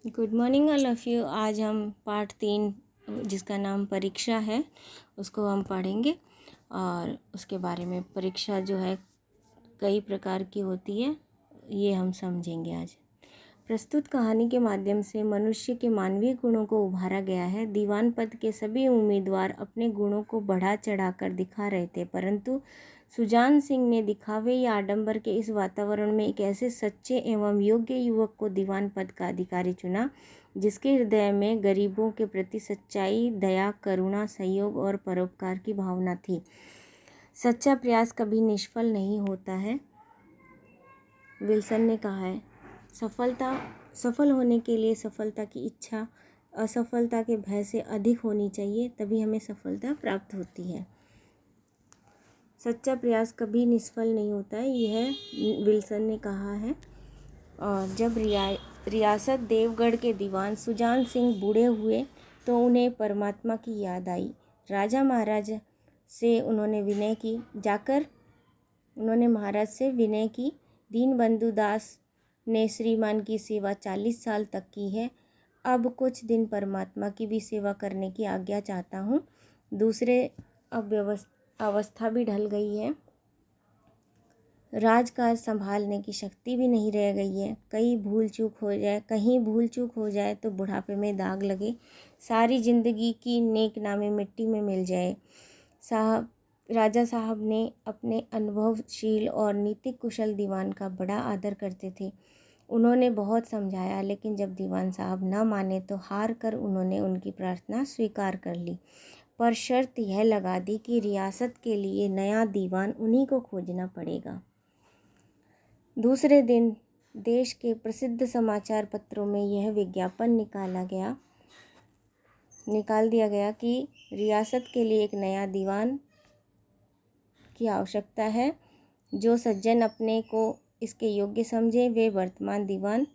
Good morning all of you. आज हम part 3 जिसका नाम परीक्षा है उसको हम पढ़ेंगे और उसके बारे में परीक्षा जो है कई प्रकार की होती है ये हम समझेंगे आज। प्रस्तुत कहानी के माध्यम से मनुष्य के मानवीय गुणों को उभारा गया है। दीवान पद के सभी उम्मीदवार अपने गुणों को बढ़ा चढ़ाकर दिखा रहे थे, परंतु सुजान सिंह ने दिखावे या आडंबर के इस वातावरण में एक ऐसे सच्चे एवं योग्य युवक को दीवान पद का अधिकारी चुना जिसके हृदय में गरीबों के प्रति सच्चाई, दया, करुणा, सहयोग और परोपकार की भावना थी। सच्चा प्रयास कभी निष्फल नहीं होता है, विल्सन ने कहा है। सफल होने के लिए सफलता की इच्छा असफलता के भय से अधिक होनी चाहिए, तभी हमें सफलता प्राप्त होती है। सच्चा प्रयास कभी निष्फल नहीं होता है, यह विल्सन ने कहा है। और जब रियासत देवगढ़ के दीवान सुजान सिंह बूढ़े हुए तो उन्हें परमात्मा की याद आई। राजा महाराज से उन्होंने महाराज से विनय की। दीनबंधु दास ने श्रीमान की सेवा 40 साल तक की है। अब कुछ दिन परमात्मा की भी सेवा करने की आज्ञा चाहता हूँ। दूसरे अवस्था भी ढल गई है, राजकाज संभालने की शक्ति भी नहीं रह गई है। कहीं भूल चूक हो जाए तो बुढ़ापे में दाग लगे, सारी जिंदगी की नेक नामी मिट्टी में मिल जाए। राजा साहब ने अपने अनुभवशील और नीति कुशल दीवान का बड़ा आदर करते थे। उन्होंने बहुत समझाया, लेकिन जब दीवान साहब न माने तो हार कर उन्होंने उनकी प्रार्थना स्वीकार कर ली, पर शर्त यह लगा दी कि रियासत के लिए नया दीवान उन्हीं को खोजना पड़ेगा। दूसरे दिन देश के प्रसिद्ध समाचार पत्रों में यह विज्ञापन निकाल दिया गया कि रियासत के लिए एक नया दीवान की आवश्यकता है। जो सज्जन अपने को इसके योग्य समझे वे वर्तमान दीवान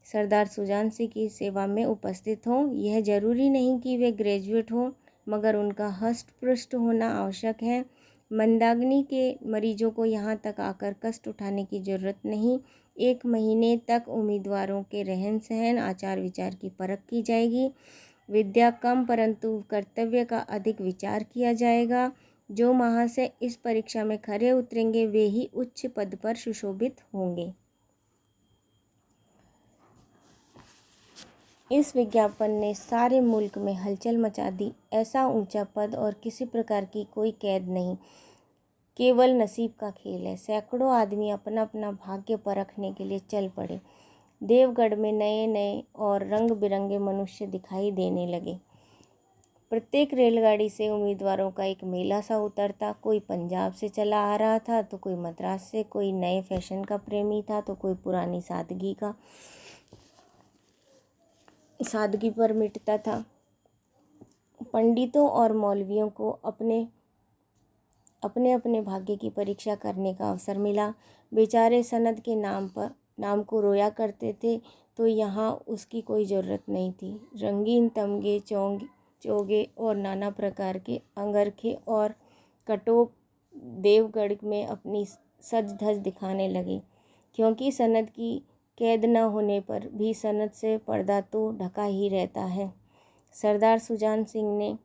सरदार सुजान सिंह की सेवा में उपस्थित हों। यह जरूरी नहीं कि वे ग्रेजुएट हों, मगर उनका हष्ट पृष्ठ होना आवश्यक है। मंदाग्नि के मरीजों को यहाँ तक आकर कष्ट उठाने की जरूरत नहीं। 1 महीने तक उम्मीदवारों के रहन सहन, आचार विचार की परख की जाएगी। विद्या कम परंतु कर्तव्य का अधिक विचार किया जाएगा। जो महाशय इस परीक्षा में खरे उतरेंगे वे ही उच्च पद पर सुशोभित होंगे। इस विज्ञापन ने सारे मुल्क में हलचल मचा दी। ऐसा ऊंचा पद और किसी प्रकार की कोई कैद नहीं, केवल नसीब का खेल है। सैकड़ों आदमी अपना अपना भाग्य परखने के लिए चल पड़े। देवगढ़ में नए नए और रंग बिरंगे मनुष्य दिखाई देने लगे। प्रत्येक रेलगाड़ी से उम्मीदवारों का एक मेला सा उतरता। कोई पंजाब से चला आ रहा था तो कोई मद्रास से, कोई नए फैशन का प्रेमी था तो कोई पुरानी सादगी पर मिटता था। पंडितों और मौलवियों को अपने अपने भाग्य की परीक्षा करने का अवसर मिला। बेचारे सनद के नाम को रोया करते थे, तो यहाँ उसकी कोई ज़रूरत नहीं थी। रंगीन तमगे, चोगे और नाना प्रकार के अंगरखे और कटोप देवगढ़ में अपनी सज धज दिखाने लगे, क्योंकि सनद की कैद न होने पर भी सनद से पर्दा तो ढका ही रहता है। सरदार सुजान सिंह ने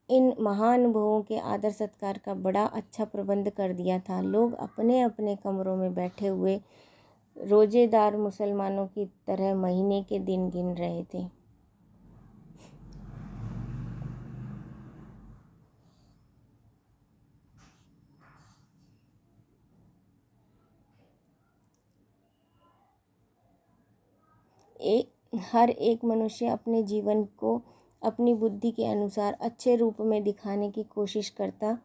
इन महानुभवों के आदर सत्कार का बड़ा अच्छा प्रबंध कर दिया था। लोग अपने अपने कमरों में बैठे हुए रोजेदार मुसलमानों की तरह महीने के दिन गिन रहे थे। हर एक मनुष्य अपने जीवन को अपनी बुद्धि के अनुसार अच्छे रूप में दिखाने की कोशिश करता,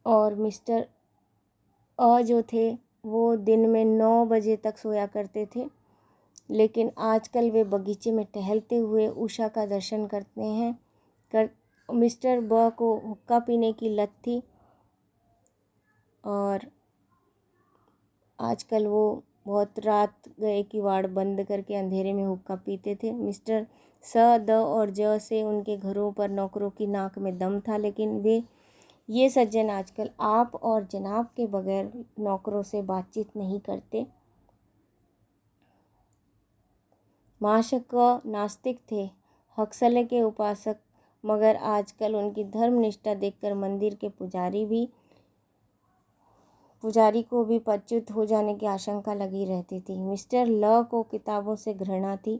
और मिस्टर जो थे वो दिन में 9 बजे तक सोया करते थे, लेकिन आजकल वे बगीचे में टहलते हुए उषा का दर्शन करते हैं। मिस्टर को हुक्का पीने की लत थी और आजकल वो बहुत रात गए किवाड़ बंद करके अंधेरे में हुक्का पीते थे। मिस्टर द और ज से उनके घरों पर नौकरों की नाक में दम था, लेकिन वे ये सज्जन आजकल आप और जनाब के बगैर नौकरों से बातचीत नहीं करते। माशक्का नास्तिक थे, हक्सले के उपासक, मगर आजकल उनकी धर्मनिष्ठा देखकर मंदिर के पुजारी को भी पदच्युत हो जाने की आशंका लगी रहती थी। मिस्टर ल को किताबों से घृणा थी,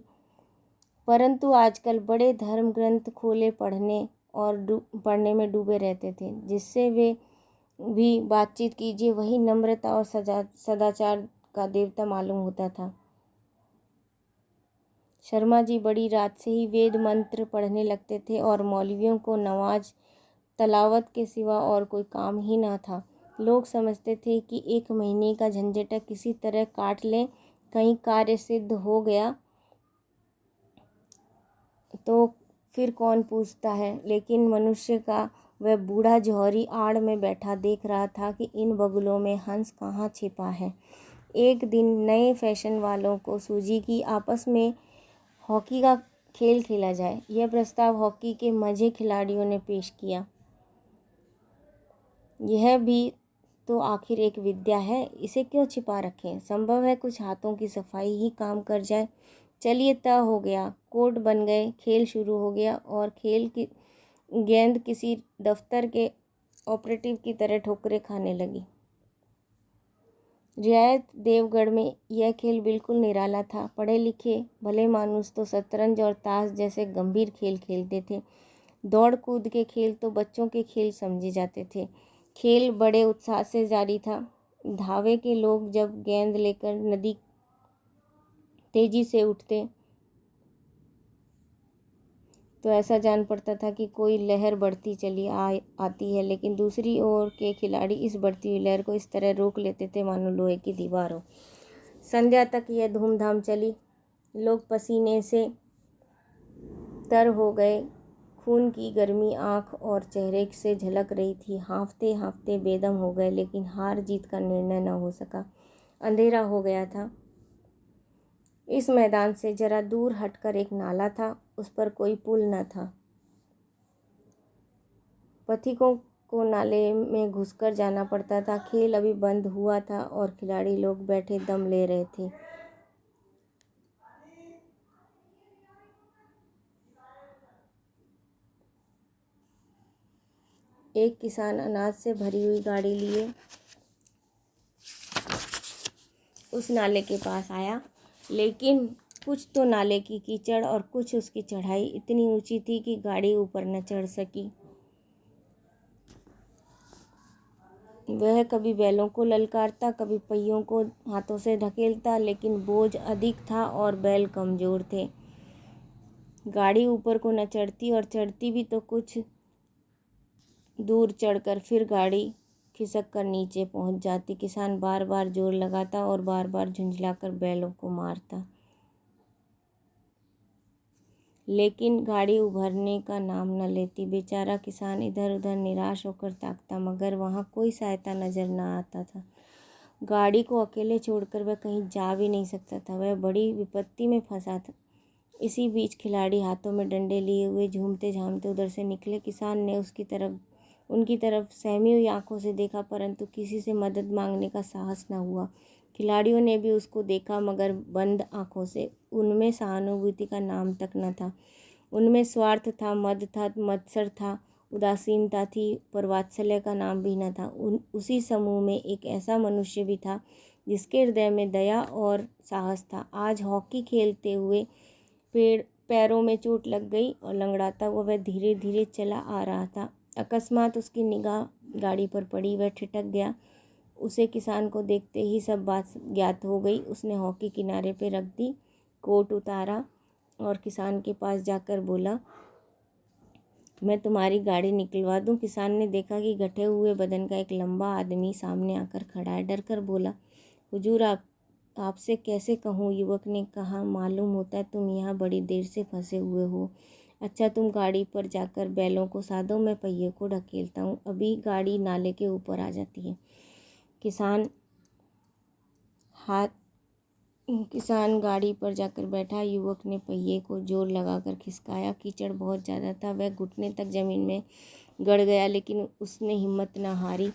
परंतु आजकल बड़े धर्म ग्रंथ खोले पढ़ने में डूबे रहते थे। जिससे वे भी बातचीत कीजिए वही नम्रता और सदाचार का देवता मालूम होता था। शर्मा जी बड़ी रात से ही वेद मंत्र पढ़ने लगते थे और मौलवियों को नमाज तलावत के सिवा और कोई काम ही ना था। लोग समझते थे कि 1 महीने का झंझट किसी तरह काट लें, कहीं कार्य सिद्ध हो गया तो फिर कौन पूछता है। लेकिन मनुष्य का वह बूढ़ा जौहरी आड़ में बैठा देख रहा था कि इन बगुलों में हंस कहाँ छिपा है। एक दिन नए फैशन वालों को सूझी कि आपस में हॉकी का खेल खेला जाए। यह प्रस्ताव हॉकी के मजे खिलाड़ियों ने पेश किया। यह भी तो आखिर एक विद्या है, इसे क्यों छिपा रखें। संभव है कुछ हाथों की सफाई ही काम कर जाए। चलिए, तय हो गया। कोर्ट बन गए, खेल शुरू हो गया और खेल की गेंद किसी दफ्तर के ऑपरेटिव की तरह ठोकरें खाने लगी। रियायत देवगढ़ में यह खेल बिल्कुल निराला था। पढ़े लिखे भले मानुस तो शतरंज और ताश जैसे गंभीर खेल खेलते थे। दौड़ कूद के खेल तो बच्चों के खेल समझे जाते थे। खेल बड़े उत्साह से जारी था। धावे के लोग जब गेंद लेकर नदी तेजी से उठते तो ऐसा जान पड़ता था कि कोई लहर बढ़ती चली आती है, लेकिन दूसरी ओर के खिलाड़ी इस बढ़ती हुई लहर को इस तरह रोक लेते थे मानो लोहे की दीवार हो। संध्या तक यह धूमधाम चली। लोग पसीने से तर हो गए। खून की गर्मी आँख और चेहरे से झलक रही थी। हाँफते हाँफते बेदम हो गए, लेकिन हार जीत का निर्णय न हो सका। अंधेरा हो गया था। इस मैदान से जरा दूर हटकर एक नाला था, उस पर कोई पुल न था। पथिकों को नाले में घुसकर जाना पड़ता था। खेल अभी बंद हुआ था और खिलाड़ी लोग बैठे दम ले रहे थे। एक किसान अनाज से भरी हुई गाड़ी लिए उस नाले के पास आया, लेकिन कुछ तो नाले की कीचड़ और कुछ उसकी चढ़ाई इतनी ऊंची थी कि गाड़ी ऊपर न चढ़ सकी। वह कभी बैलों को ललकारता, कभी पहियों को हाथों से ढकेलता, लेकिन बोझ अधिक था और बैल कमजोर थे। गाड़ी ऊपर को न चढ़ती और चढ़ती भी तो कुछ दूर चढ़कर फिर गाड़ी खिसक कर नीचे पहुंच जाती। किसान बार बार जोर लगाता और बार बार झुंझलाकर बैलों को मारता, लेकिन गाड़ी उभरने का नाम न लेती। बेचारा किसान इधर उधर निराश होकर ताकता, मगर वहाँ कोई सहायता नजर न आता था। गाड़ी को अकेले छोड़कर वह कहीं जा भी नहीं सकता था। वह बड़ी विपत्ति में फंसा था। इसी बीच खिलाड़ी हाथों में डंडे लिए हुए झूमते झामते उधर से निकले। किसान ने उनकी तरफ सहमी हुई आंखों से देखा, परंतु किसी से मदद मांगने का साहस न हुआ। खिलाड़ियों ने भी उसको देखा, मगर बंद आंखों से। उनमें सहानुभूति का नाम तक न था। उनमें स्वार्थ था, मद था, मत्सर था, उदासीनता थी, पर वात्सल्य का नाम भी न था। उसी समूह में एक ऐसा मनुष्य भी था जिसके हृदय में दया और साहस था। आज हॉकी खेलते हुए पैरों में चोट लग गई और लंगड़ाता हुआ वह धीरे धीरे चला आ रहा था। अकस्मात उसकी निगाह गाड़ी पर पड़ी। वह ठिठक गया। उसे किसान को देखते ही सब बात ज्ञात हो गई। उसने हॉकी किनारे पे रख दी, कोट उतारा और किसान के पास जाकर बोला, मैं तुम्हारी गाड़ी निकलवा दूं। किसान ने देखा कि घटे हुए बदन का एक लंबा आदमी सामने आकर खड़ा है। डर कर बोला, हुजूर आपसे कैसे कहूँ। युवक ने कहा, मालूम होता है तुम यहाँ बड़ी देर से फंसे हुए हो। अच्छा, तुम गाड़ी पर जाकर बैलों को साधो, मैं पहिए को ढकेलता हूँ, अभी गाड़ी नाले के ऊपर आ जाती है। किसान किसान गाड़ी पर जाकर बैठा। युवक ने पहिए को जोर लगाकर खिसकाया। कीचड़ बहुत ज़्यादा था, वह घुटने तक ज़मीन में गड़ गया, लेकिन उसने हिम्मत न हारी।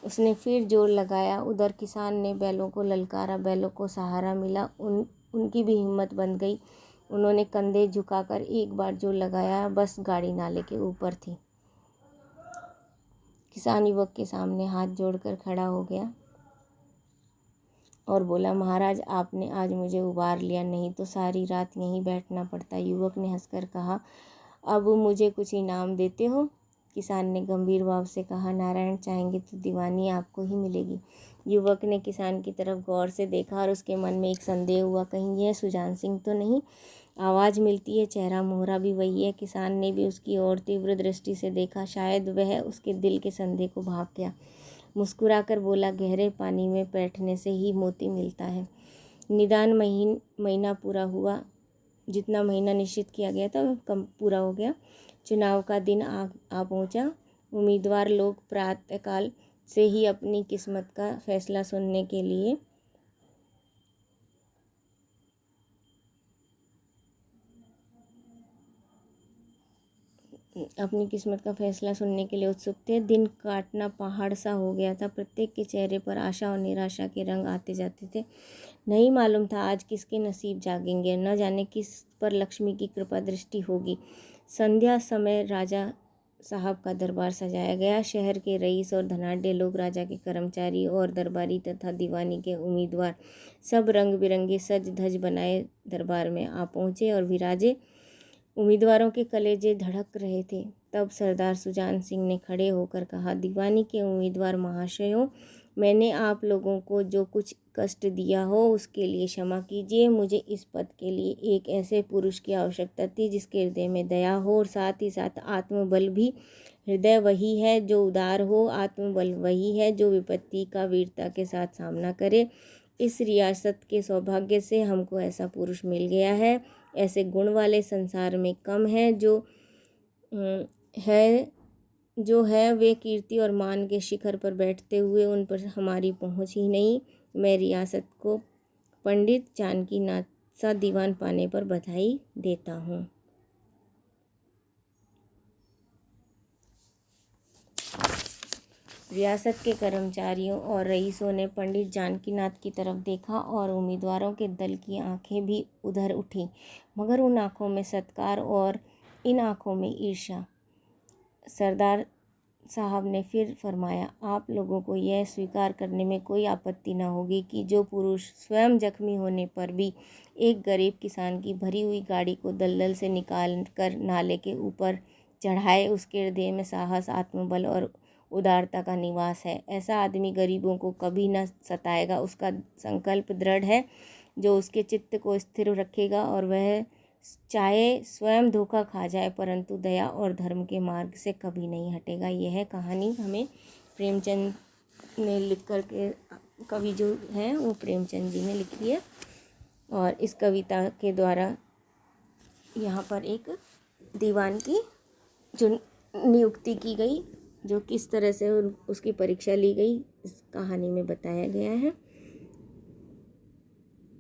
उसने फिर जोर लगाया। उधर किसान ने बैलों को ललकारा। बैलों को सहारा मिला। उनकी भी हिम्मत बंध गई। उन्होंने कंधे झुकाकर एक बार जोर लगाया, बस गाड़ी नाले के ऊपर थी। किसान युवक के सामने हाथ जोड़कर खड़ा हो गया और बोला, महाराज, आपने आज मुझे उबार लिया, नहीं तो सारी रात यहीं बैठना पड़ता। युवक ने हंसकर कहा, अब मुझे कुछ इनाम देते हो? किसान ने गंभीर भाव से कहा, नारायण चाहेंगे तो दीवानी आपको ही मिलेगी। युवक ने किसान की तरफ गौर से देखा और उसके मन में एक संदेह हुआ, कहीं यह सुजान सिंह तो नहीं? आवाज़ मिलती है, चेहरा मोहरा भी वही है। किसान ने भी उसकी ओर तीव्र दृष्टि से देखा। शायद वह उसके दिल के संदेह को भाग गया। मुस्कुराकर बोला, गहरे पानी में बैठने से ही मोती मिलता है। निदान महीना पूरा हुआ। जितना महीना निश्चित किया गया था वह कम पूरा हो गया। चुनाव का दिन आ पहुंचा। उम्मीदवार लोग प्रातःकाल से ही अपनी किस्मत का फैसला सुनने के लिए उत्सुक थे। दिन काटना पहाड़ सा हो गया था। प्रत्येक के चेहरे पर आशा और निराशा के रंग आते जाते थे। नहीं मालूम था आज किसके नसीब जागेंगे, न जाने किस पर लक्ष्मी की कृपा दृष्टि होगी। संध्या समय राजा साहब का दरबार सजाया गया। शहर के रईस और धनाढ्य लोग, राजा के कर्मचारी और दरबारी तथा दीवानी के उम्मीदवार सब रंग बिरंगे सज धज बनाए दरबार में आ पहुँचे और विराजे। उम्मीदवारों के कलेजे धड़क रहे थे। तब सरदार सुजान सिंह ने खड़े होकर कहा, दीवानी के उम्मीदवार महाशयों, मैंने आप लोगों को जो कुछ कष्ट दिया हो उसके लिए क्षमा कीजिए। मुझे इस पद के लिए एक ऐसे पुरुष की आवश्यकता थी जिसके हृदय में दया हो और साथ ही साथ आत्मबल भी। हृदय वही है जो उदार हो, आत्मबल वही है जो विपत्ति का वीरता के साथ सामना करे। इस रियासत के सौभाग्य से हमको ऐसा पुरुष मिल गया है। ऐसे गुण वाले संसार में कम हैं। जो है वे कीर्ति और मान के शिखर पर बैठते हुए उन पर हमारी पहुंच ही नहीं। मैं रियासत को पंडित जानकीनाथ सा दीवान पाने पर बधाई देता हूँ। रियासत के कर्मचारियों और रईसों ने पंडित जानकीनाथ की तरफ देखा और उम्मीदवारों के दल की आंखें भी उधर उठी, मगर उन आंखों में सत्कार और इन आंखों में ईर्ष्या। सरदार साहब ने फिर फरमाया, आप लोगों को यह स्वीकार करने में कोई आपत्ति न होगी कि जो पुरुष स्वयं जख्मी होने पर भी एक गरीब किसान की भरी हुई गाड़ी को दलदल से निकाल कर नाले के ऊपर चढ़ाए, उसके हृदय में साहस, आत्मबल और उदारता का निवास है। ऐसा आदमी गरीबों को कभी न सताएगा। उसका संकल्प दृढ़ है जो उसके चित्त को स्थिर रखेगा और वह चाहे स्वयं धोखा खा जाए परंतु दया और धर्म के मार्ग से कभी नहीं हटेगा। यह कहानी हमें प्रेमचंद ने लिख कर के, कवि जो हैं वो प्रेमचंद जी ने लिखी है और इस कविता के द्वारा यहाँ पर एक दीवान की जो नियुक्ति की गई, जो किस तरह से उसकी परीक्षा ली गई, इस कहानी में बताया गया है।